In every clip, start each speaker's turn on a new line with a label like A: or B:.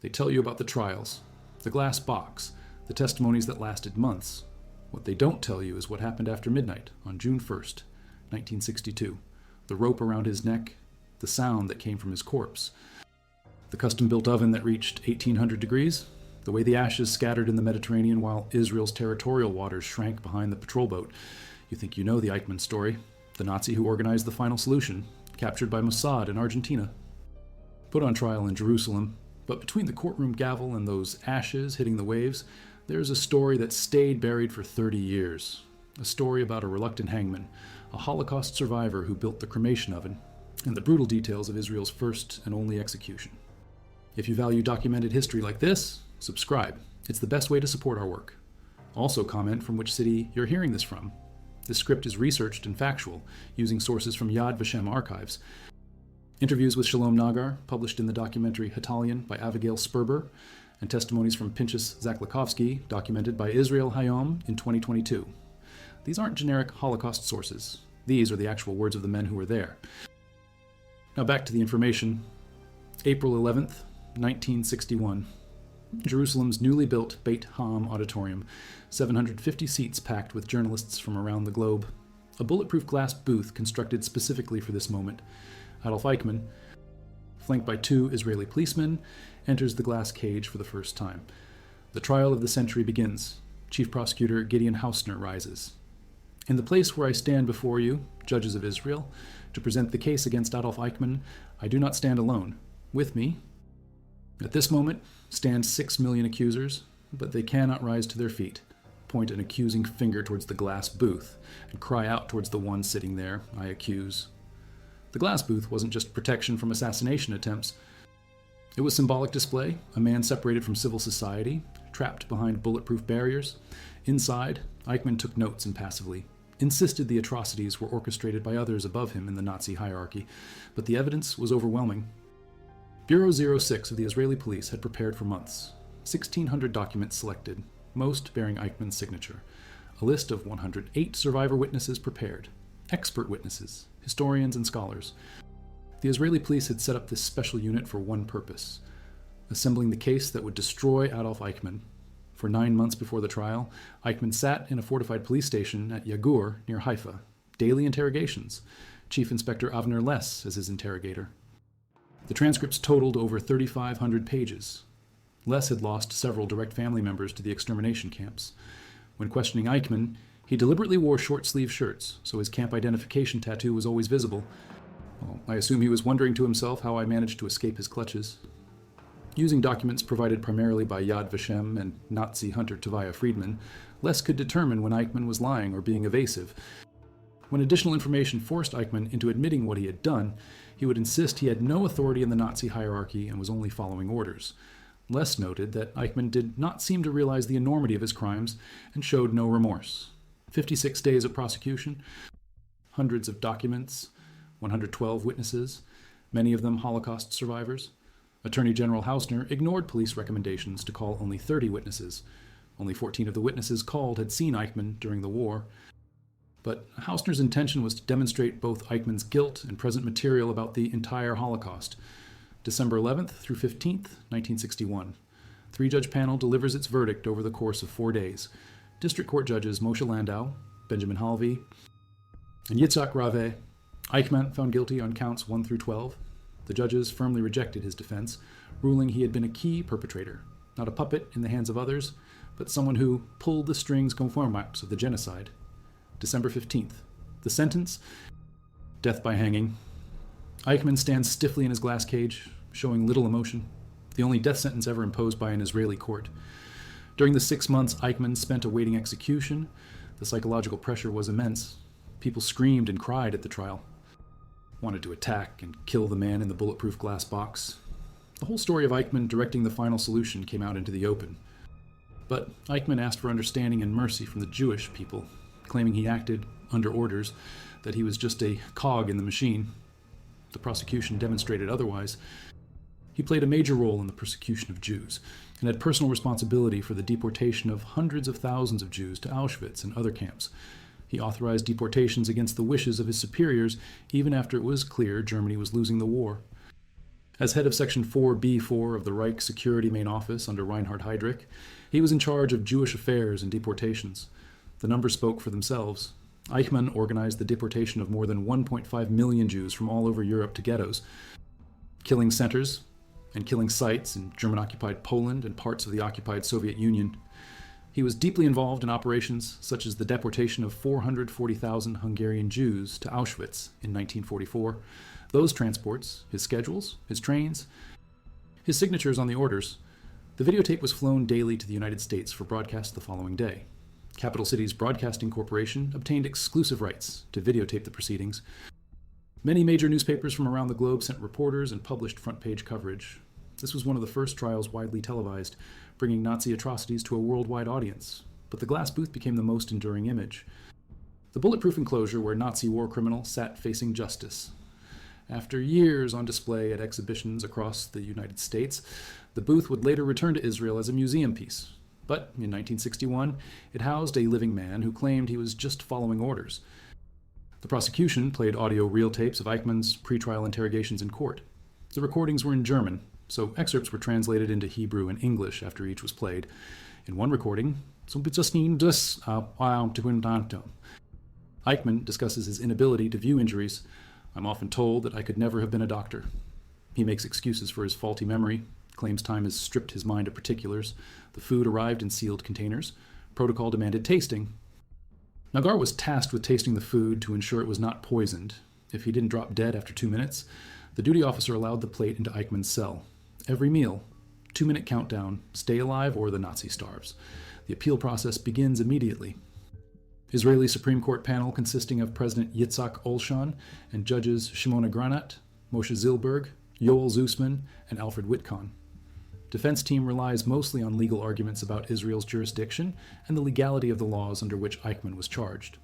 A: They tell you about the trials, the glass box, the testimonies that lasted months. What they don't tell you is what happened after midnight on June 1st, 1962. The rope around his neck, the sound that came from his corpse, the custom-built oven that reached 1800 degrees, the way the ashes scattered in the Mediterranean while Israel's territorial waters shrank behind the patrol boat. You think you know the Eichmann story, the Nazi who organized the final solution, captured by Mossad in Argentina. Put on trial in Jerusalem, but between the courtroom gavel and those ashes hitting the waves, there's a story that stayed buried for 30 years. A story about a reluctant hangman, a Holocaust survivor who built the cremation oven, and the brutal details of Israel's first and only execution. If you value documented history like this, subscribe. It's the best way to support our work. Also comment from which city you're hearing this from. This script is researched and factual, using sources from Yad Vashem archives. Interviews with Shalom Nagar, published in the documentary Hatalion by Abigail Sperber, and testimonies from Pinchas Zaklikovsky, documented by Israel Hayom in 2022. These aren't generic Holocaust sources. These are the actual words of the men who were there. Now back to the information. April 11th, 1961. Jerusalem's newly built Beit Ha'am Auditorium, 750 seats packed with journalists from around the globe. A bulletproof glass booth constructed specifically for this moment. Adolf Eichmann, flanked by 2 Israeli policemen, enters the glass cage for the first time. The trial of the century begins. Chief Prosecutor Gideon Hausner rises. In the place where I stand before you, judges of Israel, to present the case against Adolf Eichmann, I do not stand alone. With me, at this moment, stand 6 million accusers, but they cannot rise to their feet, point an accusing finger towards the glass booth, and cry out towards the one sitting there, I accuse. The glass booth wasn't just protection from assassination attempts. It was symbolic display, a man separated from civil society, trapped behind bulletproof barriers. Inside, Eichmann took notes impassively, insisted the atrocities were orchestrated by others above him in the Nazi hierarchy, but the evidence was overwhelming. Bureau 06 of the Israeli police had prepared for months. 1,600 documents selected, most bearing Eichmann's signature. A list of 108 survivor witnesses prepared. Expert witnesses, historians and scholars. The Israeli police had set up this special unit for one purpose, assembling the case that would destroy Adolf Eichmann. For 9 months before the trial, Eichmann sat in a fortified police station at Yagur near Haifa. Daily interrogations. Chief Inspector Avner Less as his interrogator. The transcripts totaled over 3,500 pages. Less had lost several direct family members to the extermination camps. When questioning Eichmann, he deliberately wore short-sleeve shirts, so his camp identification tattoo was always visible. Well, I assume he was wondering to himself how I managed to escape his clutches. Using documents provided primarily by Yad Vashem and Nazi hunter Tovia Friedman, Less could determine when Eichmann was lying or being evasive. When additional information forced Eichmann into admitting what he had done, he would insist he had no authority in the Nazi hierarchy and was only following orders. Less noted that Eichmann did not seem to realize the enormity of his crimes and showed no remorse. 56 days of prosecution, hundreds of documents, 112 witnesses, many of them Holocaust survivors. Attorney General Hausner ignored police recommendations to call only 30 witnesses. Only 14 of the witnesses called had seen Eichmann during the war. But Hausner's intention was to demonstrate both Eichmann's guilt and present material about the entire Holocaust. December 11th through 15th, 1961. 3-judge panel delivers its verdict over the course of 4 days. District Court judges Moshe Landau, Benjamin Halvey, and Yitzhak Rave. Eichmann found guilty on counts 1 through 12. The judges firmly rejected his defense, ruling he had been a key perpetrator, not a puppet in the hands of others, but someone who pulled the strings conformax of the genocide. December 15th. The sentence? Death by hanging. Eichmann stands stiffly in his glass cage, showing little emotion, the only death sentence ever imposed by an Israeli court. During the 6 months Eichmann spent awaiting execution, the psychological pressure was immense. People screamed and cried at the trial, wanted to attack and kill the man in the bulletproof glass box. The whole story of Eichmann directing the final solution came out into the open. But Eichmann asked for understanding and mercy from the Jewish people, claiming he acted under orders, that he was just a cog in the machine. The prosecution demonstrated otherwise. He played a major role in the persecution of Jews and had personal responsibility for the deportation of hundreds of thousands of Jews to Auschwitz and other camps. He authorized deportations against the wishes of his superiors, even after it was clear Germany was losing the war. As head of Section 4B4 of the Reich Security Main Office under Reinhard Heydrich, he was in charge of Jewish affairs and deportations. The numbers spoke for themselves. Eichmann organized the deportation of more than 1.5 million Jews from all over Europe to ghettos, killing centers and killing sites in German-occupied Poland and parts of the occupied Soviet Union. He was deeply involved in operations such as the deportation of 440,000 Hungarian Jews to Auschwitz in 1944. Those transports, his schedules, his trains, his signatures on the orders. The videotape was flown daily to the United States for broadcast the following day. Capital Cities Broadcasting Corporation obtained exclusive rights to videotape the proceedings. Many major newspapers from around the globe sent reporters and published front-page coverage. This was one of the first trials widely televised, bringing Nazi atrocities to a worldwide audience. But the glass booth became the most enduring image. The bulletproof enclosure where Nazi war criminals sat facing justice. After years on display at exhibitions across the United States, the booth would later return to Israel as a museum piece. But in 1961, it housed a living man who claimed he was just following orders. The prosecution played audio reel tapes of Eichmann's pretrial interrogations in court. The recordings were in German, so excerpts were translated into Hebrew and English after each was played. In one recording, Eichmann discusses his inability to view injuries. "I'm often told that I could never have been a doctor." He makes excuses for his faulty memory, claims time has stripped his mind of particulars. The food arrived in sealed containers. Protocol demanded tasting. Nagar was tasked with tasting the food to ensure it was not poisoned. If he didn't drop dead after 2 minutes, the duty officer allowed the plate into Eichmann's cell. Every meal, 2-minute countdown, stay alive or the Nazi starves. The appeal process begins immediately. Israeli Supreme Court panel consisting of President Yitzhak Olshan and judges Shimona Granat, Moshe Zilberg, Yoel Zusman, and Alfred Witkon. Defense team relies mostly on legal arguments about Israel's jurisdiction and the legality of the laws under which Eichmann was charged.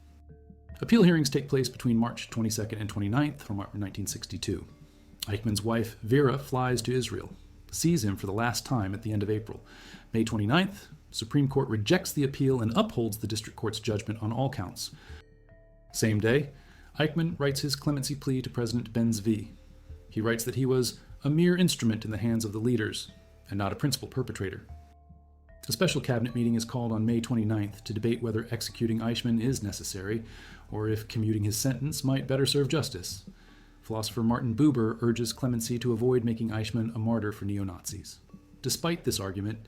A: Appeal hearings take place between March 22nd and 29th from 1962. Eichmann's wife, Vera, flies to Israel, sees him for the last time at the end of April. May 29th, Supreme Court rejects the appeal and upholds the district court's judgment on all counts. Same day, Eichmann writes his clemency plea to President Ben-Zvi. He writes that he was a mere instrument in the hands of the leaders, and not a principal perpetrator. A special cabinet meeting is called on May 29th to debate whether executing Eichmann is necessary, or if commuting his sentence might better serve justice. Philosopher Martin Buber urges clemency to avoid making Eichmann a martyr for neo-Nazis. Despite this argument,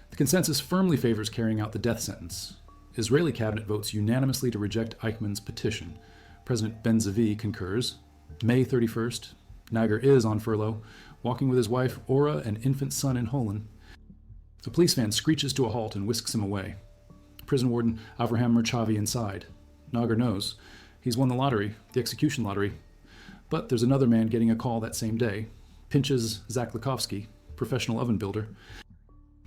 A: the consensus firmly favors carrying out the death sentence. Israeli cabinet votes unanimously to reject Eichmann's petition. President Ben-Zvi concurs. May 31st, Nagar is on furlough, walking with his wife Ora and infant son in Holon. A police van screeches to a halt and whisks him away. Prison warden Avraham Merchavi inside. Nagar knows. He's won the lottery, the execution lottery. But there's another man getting a call that same day. Pinchas Zaklikovsky, professional oven builder.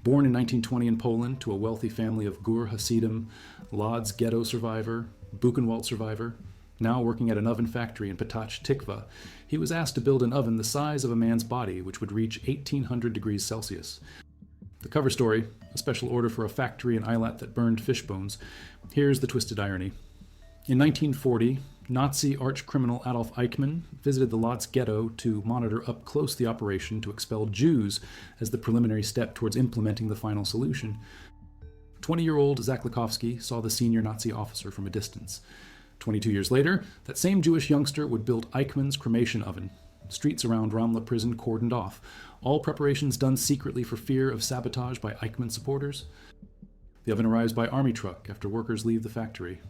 A: Born in 1920 in Poland to a wealthy family of Gur Hasidim, Lodz ghetto survivor, Buchenwald survivor, now working at an oven factory in Petach Tikva, he was asked to build an oven the size of a man's body, which would reach 1800 degrees Celsius. The cover story, a special order for a factory in Eilat that burned fish bones. Here's the twisted irony. In 1940, Nazi arch-criminal Adolf Eichmann visited the Lodz ghetto to monitor up close the operation to expel Jews as the preliminary step towards implementing the final solution. 20-year-old Zaklikovsky saw the senior Nazi officer from a distance. 22 years later, that same Jewish youngster would build Eichmann's cremation oven. Streets around Ramla prison cordoned off. All preparations done secretly for fear of sabotage by Eichmann supporters. The oven arrives by army truck after workers leave the factory.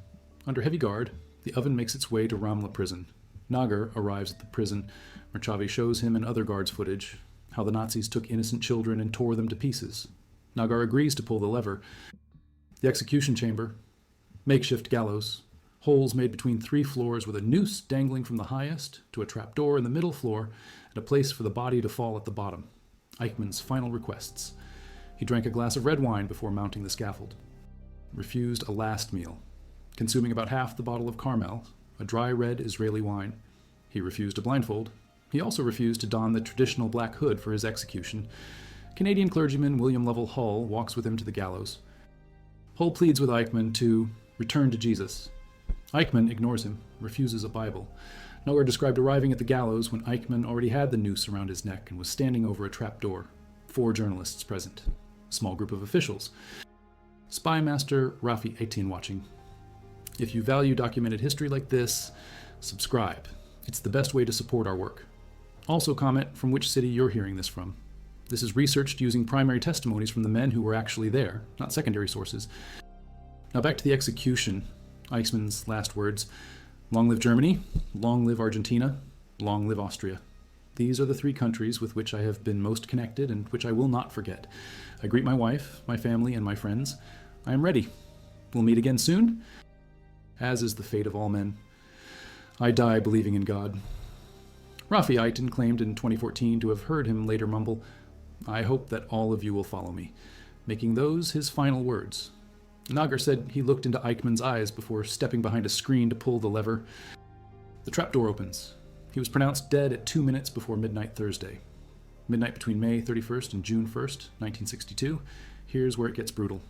A: Under heavy guard, the oven makes its way to Ramla prison. Nagar arrives at the prison. Merchavi shows him and other guards footage, how the Nazis took innocent children and tore them to pieces. Nagar agrees to pull the lever. The execution chamber, makeshift gallows, holes made between 3 floors with a noose dangling from the highest to a trapdoor in the middle floor and a place for the body to fall at the bottom. Eichmann's final requests. He drank a glass of red wine before mounting the scaffold. Refused a last meal, consuming about half the bottle of Carmel, a dry red Israeli wine. He refused a blindfold. He also refused to don the traditional black hood for his execution. Canadian clergyman William Lovell Hull walks with him to the gallows. Hull pleads with Eichmann to return to Jesus. Eichmann ignores him, refuses a Bible. Nogger described arriving at the gallows when Eichmann already had the noose around his neck and was standing over a trap door. 4 journalists present. A small group of officials. Spy Master Rafi Etienne watching. If you value documented history like this, subscribe. It's the best way to support our work. Also comment from which city you're hearing this from. This is researched using primary testimonies from the men who were actually there, not secondary sources. Now back to the execution. Eichmann's last words. Long live Germany, long live Argentina, long live Austria. These are the 3 countries with which I have been most connected and which I will not forget. I greet my wife, my family, and my friends. I am ready. We'll meet again soon, as is the fate of all men. I die believing in God. Rafi Eichmann claimed in 2014 to have heard him later mumble, I hope that all of you will follow me, making those his final words. Nogger said he looked into Eichmann's eyes before stepping behind a screen to pull the lever. The trapdoor opens. He was pronounced dead at 2 minutes before midnight Thursday. Midnight between May 31st and June 1st, 1962. Here's where it gets brutal.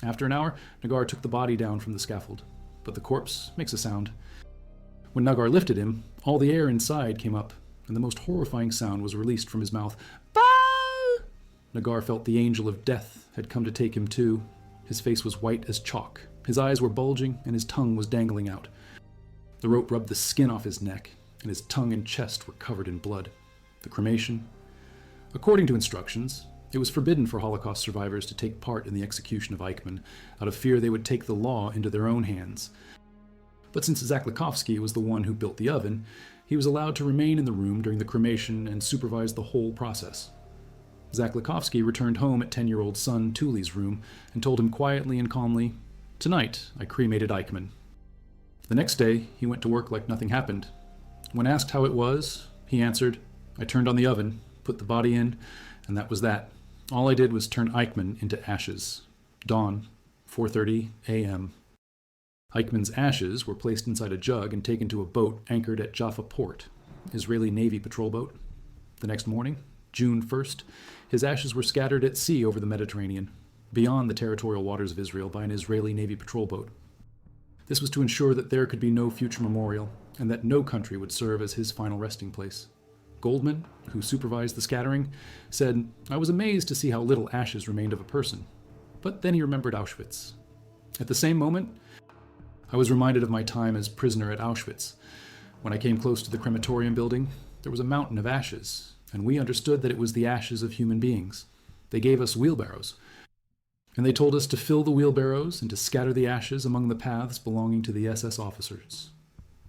A: After an hour, Nogger took the body down from the scaffold, but the corpse makes a sound. When Nogger lifted him, all the air inside came up, and the most horrifying sound was released from his mouth. Bah! Nogger felt the angel of death had come to take him too. His face was white as chalk. His eyes were bulging, and his tongue was dangling out. The rope rubbed the skin off his neck, and his tongue and chest were covered in blood. The cremation. According to instructions, it was forbidden for Holocaust survivors to take part in the execution of Eichmann, out of fear they would take the law into their own hands. But since Zaklikovsky was the one who built the oven, he was allowed to remain in the room during the cremation and supervise the whole process. Zaklikovsky returned home at 10-year-old son Tuli's room and told him quietly and calmly, Tonight, I cremated Eichmann. The next day, he went to work like nothing happened. When asked how it was, he answered, I turned on the oven, put the body in, and that was that. All I did was turn Eichmann into ashes. Dawn, 4:30 a.m. Eichmann's ashes were placed inside a jug and taken to a boat anchored at Jaffa Port, Israeli Navy patrol boat. The next morning, June 1st, his ashes were scattered at sea over the Mediterranean, beyond the territorial waters of Israel by an Israeli Navy patrol boat. This was to ensure that there could be no future memorial, and that no country would serve as his final resting place. Goldman, who supervised the scattering, said, I was amazed to see how little ashes remained of a person. But then he remembered Auschwitz. At the same moment, I was reminded of my time as prisoner at Auschwitz. When I came close to the crematorium building, there was a mountain of ashes, and we understood that it was the ashes of human beings. They gave us wheelbarrows, and they told us to fill the wheelbarrows and to scatter the ashes among the paths belonging to the SS officers.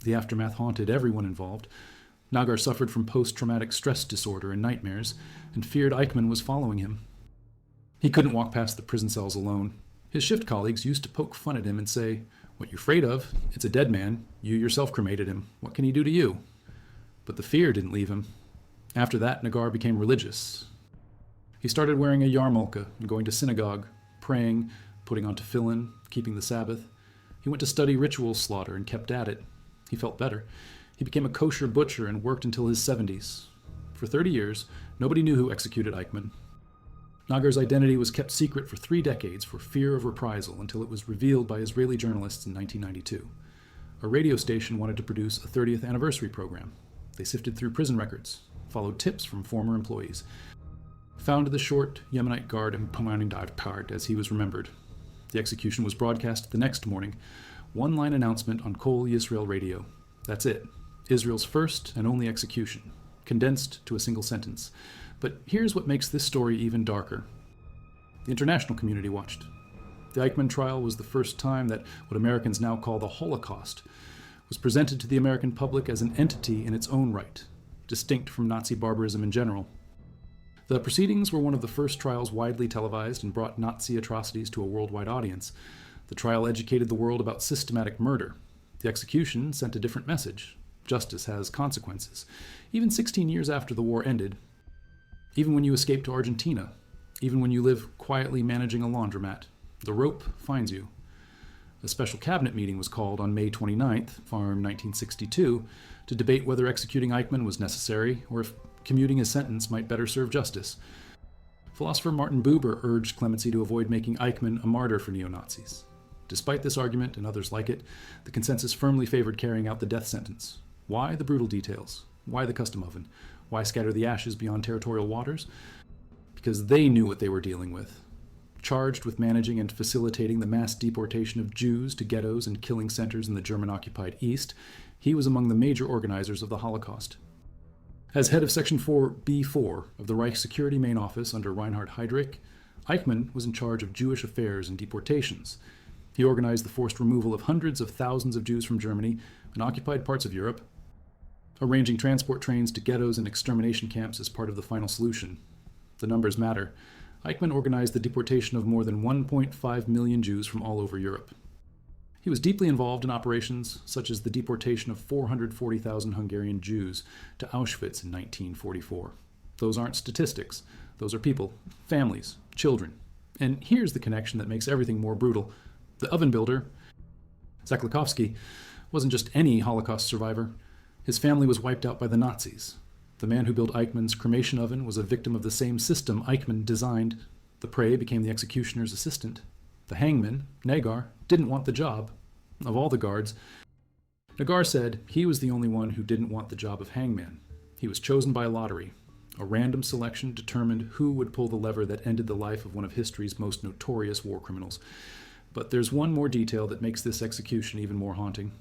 A: The aftermath haunted everyone involved. Nogger suffered from post-traumatic stress disorder and nightmares, and feared Eichmann was following him. He couldn't walk past the prison cells alone. His shift colleagues used to poke fun at him and say, What you afraid of? It's a dead man. You yourself cremated him. What can he do to you? But the fear didn't leave him. After that, Nogger became religious. He started wearing a yarmulke and going to synagogue, praying, putting on tefillin, keeping the Sabbath. He went to study ritual slaughter and kept at it. He felt better. He became a kosher butcher and worked until his 70s. For 30 years, nobody knew who executed Eichmann. Nogger's identity was kept secret for 3 decades for fear of reprisal until it was revealed by Israeli journalists in 1992. A radio station wanted to produce a 30th anniversary program. They sifted through prison records, followed tips from former employees, found the short Yemenite guard and Pomanindard as he was remembered. The execution was broadcast the next morning. One-line announcement on Kol Yisrael radio. That's it. Israel's first and only execution, condensed to a single sentence. But here's what makes this story even darker. The international community watched. The Eichmann trial was the first time that what Americans now call the Holocaust was presented to the American public as an entity in its own right, distinct from Nazi barbarism in general. The proceedings were one of the first trials widely televised and brought Nazi atrocities to a worldwide audience. The trial educated the world about systematic murder. The execution sent a different message. Justice has consequences. Even 16 years after the war ended, even when you escape to Argentina, even when you live quietly managing a laundromat, the rope finds you. A special cabinet meeting was called on May 29th, Farm 1962, to debate whether executing Eichmann was necessary or if commuting his sentence might better serve justice. Philosopher Martin Buber urged clemency to avoid making Eichmann a martyr for neo-Nazis. Despite this argument and others like it, the consensus firmly favored carrying out the death sentence. Why the brutal details? Why the custom oven? Why scatter the ashes beyond territorial waters? Because they knew what they were dealing with. Charged with managing and facilitating the mass deportation of Jews to ghettos and killing centers in the German-occupied East, he was among the major organizers of the Holocaust. As head of Section 4B4 of the Reich Security Main Office under Reinhard Heydrich, Eichmann was in charge of Jewish affairs and deportations. He organized the forced removal of hundreds of thousands of Jews from Germany and occupied parts of Europe, arranging transport trains to ghettos and extermination camps as part of the final solution. The numbers matter. Eichmann organized the deportation of more than 1.5 million Jews from all over Europe. He was deeply involved in operations such as the deportation of 440,000 Hungarian Jews to Auschwitz in 1944. Those aren't statistics. Those are people, families, children. And here's the connection that makes everything more brutal. The oven builder, Zaklikovsky, wasn't just any Holocaust survivor. His family was wiped out by the Nazis. The man who built Eichmann's cremation oven was a victim of the same system Eichmann designed. The prey became the executioner's assistant. The hangman, Nagar, didn't want the job. Of all the guards, Nagar said he was the only one who didn't want the job of hangman. He was chosen by lottery. A random selection determined who would pull the lever that ended the life of one of history's most notorious war criminals. But there's one more detail that makes this execution even more haunting.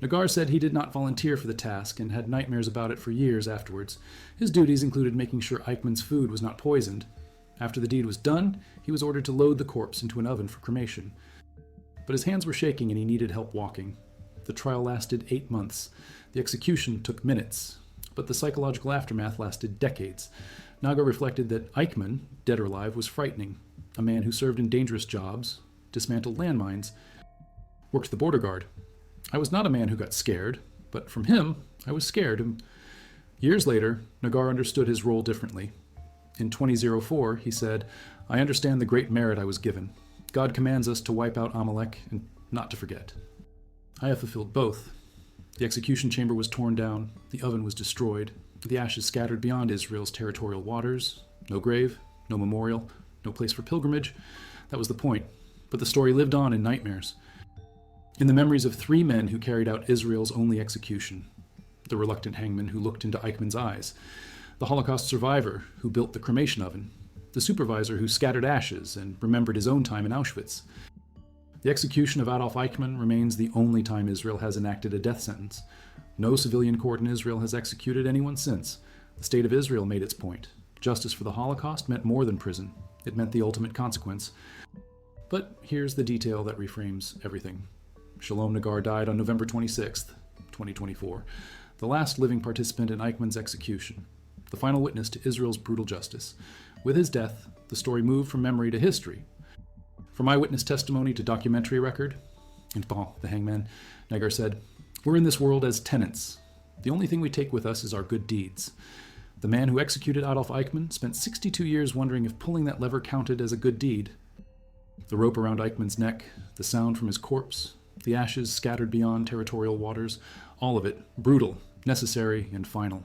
A: Nagar said he did not volunteer for the task and had nightmares about it for years afterwards. His duties included making sure Eichmann's food was not poisoned. After the deed was done, he was ordered to load the corpse into an oven for cremation. But his hands were shaking and he needed help walking. The trial lasted 8 months. The execution took minutes. But the psychological aftermath lasted decades. Nagar reflected that Eichmann, dead or alive, was frightening. A man who served in dangerous jobs, dismantled landmines, worked the border guard. I was not a man who got scared, but from him, I was scared. Years later, Nagar understood his role differently. In 2004, he said, "I understand the great merit I was given. God commands us to wipe out Amalek and not to forget. I have fulfilled both. The execution chamber was torn down, the oven was destroyed, the ashes scattered beyond Israel's territorial waters. No grave, no memorial, no place for pilgrimage. That was the point. But the story lived on in nightmares. In the memories of 3 men who carried out Israel's only execution. The reluctant hangman who looked into Eichmann's eyes. The Holocaust survivor who built the cremation oven. The supervisor who scattered ashes and remembered his own time in Auschwitz. The execution of Adolf Eichmann remains the only time Israel has enacted a death sentence. No civilian court in Israel has executed anyone since. The state of Israel made its point. Justice for the Holocaust meant more than prison. It meant the ultimate consequence. But here's the detail that reframes everything. Shalom Nagar died on November 26, 2024, the last living participant in Eichmann's execution, the final witness to Israel's brutal justice. With his death, the story moved from memory to history. From eyewitness testimony to documentary record, and Paul, the hangman, Nagar said, "We're in this world as tenants. The only thing we take with us is our good deeds." The man who executed Adolf Eichmann spent 62 years wondering if pulling that lever counted as a good deed. The rope around Eichmann's neck, the sound from his corpse, the ashes scattered beyond territorial waters, all of it brutal, necessary, and final.